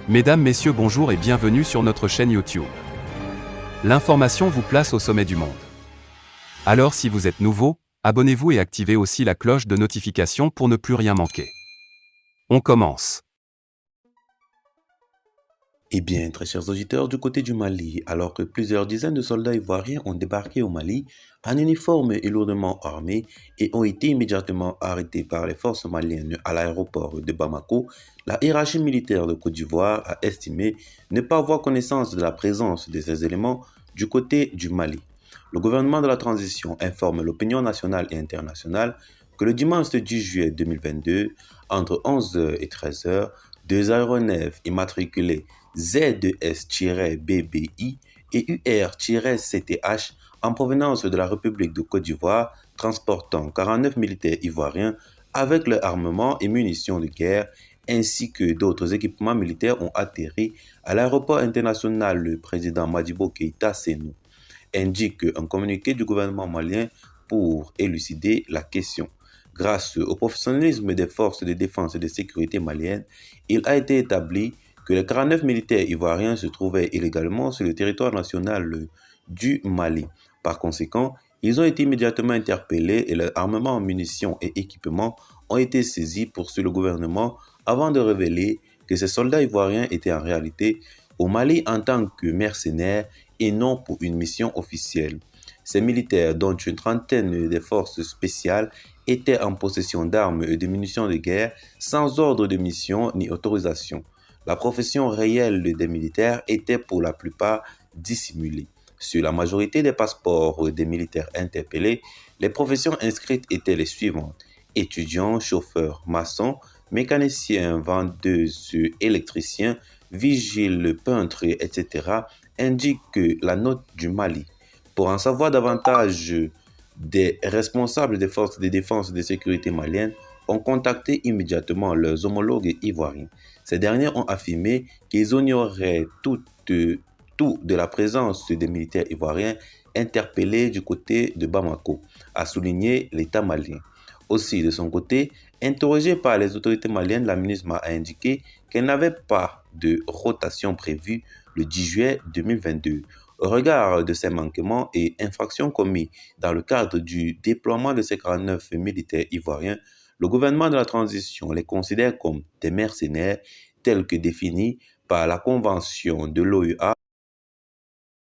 Mesdames, Messieurs, bonjour et bienvenue sur notre chaîne YouTube. L'information vous place au sommet du monde. Alors si vous êtes nouveau, abonnez-vous et activez aussi la cloche de notification pour ne plus rien manquer. On commence. Eh bien, très chers auditeurs, du côté du Mali, alors que plusieurs dizaines de soldats ivoiriens ont débarqué au Mali en uniforme et lourdement armés et ont été immédiatement arrêtés par les forces maliennes à l'aéroport de Bamako, la hiérarchie militaire de Côte d'Ivoire a estimé ne pas avoir connaissance de la présence de ces éléments du côté du Mali. Le gouvernement de la transition informe l'opinion nationale et internationale que le dimanche 10 juillet 2022, entre 11h et 13h, deux aéronefs immatriculés Z2S-BBI et UR-CTH en provenance de la République de Côte d'Ivoire, transportant 49 militaires ivoiriens avec leur armement et munitions de guerre, ainsi que d'autres équipements militaires ont atterri à l'aéroport international le président Modibo Keïta Sénou, indique un communiqué du gouvernement malien pour élucider la question. Grâce au professionnalisme des forces de défense et de sécurité maliennes, il a été établi que les 49 militaires ivoiriens se trouvaient illégalement sur le territoire national du Mali. Par conséquent, ils ont été immédiatement interpellés et leurs armements, munitions et équipements ont été saisis, poursuit le gouvernement, avant de révéler que ces soldats ivoiriens étaient en réalité au Mali en tant que mercenaires et non pour une mission officielle. Ces militaires, dont une trentaine des forces spéciales, étaient en possession d'armes et de munitions de guerre sans ordre de mission ni autorisation. La profession réelle des militaires était pour la plupart dissimulée. Sur la majorité des passeports des militaires interpellés, les professions inscrites étaient les suivantes: étudiants, chauffeurs, maçons, mécaniciens, vendeuses, électriciens, vigiles, peintres, etc., indique la note du Mali. Pour en savoir davantage, des responsables des forces de défense et de sécurité maliennes ont contacté immédiatement leurs homologues ivoiriens. Ces derniers ont affirmé qu'ils ignoraient tout de la présence des militaires ivoiriens interpellés du côté de Bamako, a souligné l'État malien. Aussi, de son côté, interrogée par les autorités maliennes, la MINUSMA a indiqué qu'elle n'avait pas de rotation prévue le 10 juillet 2022. Au regard de ces manquements et infractions commis dans le cadre du déploiement de ces 49 militaires ivoiriens, le gouvernement de la transition les considère comme des mercenaires tels que définis par la Convention de l'OUA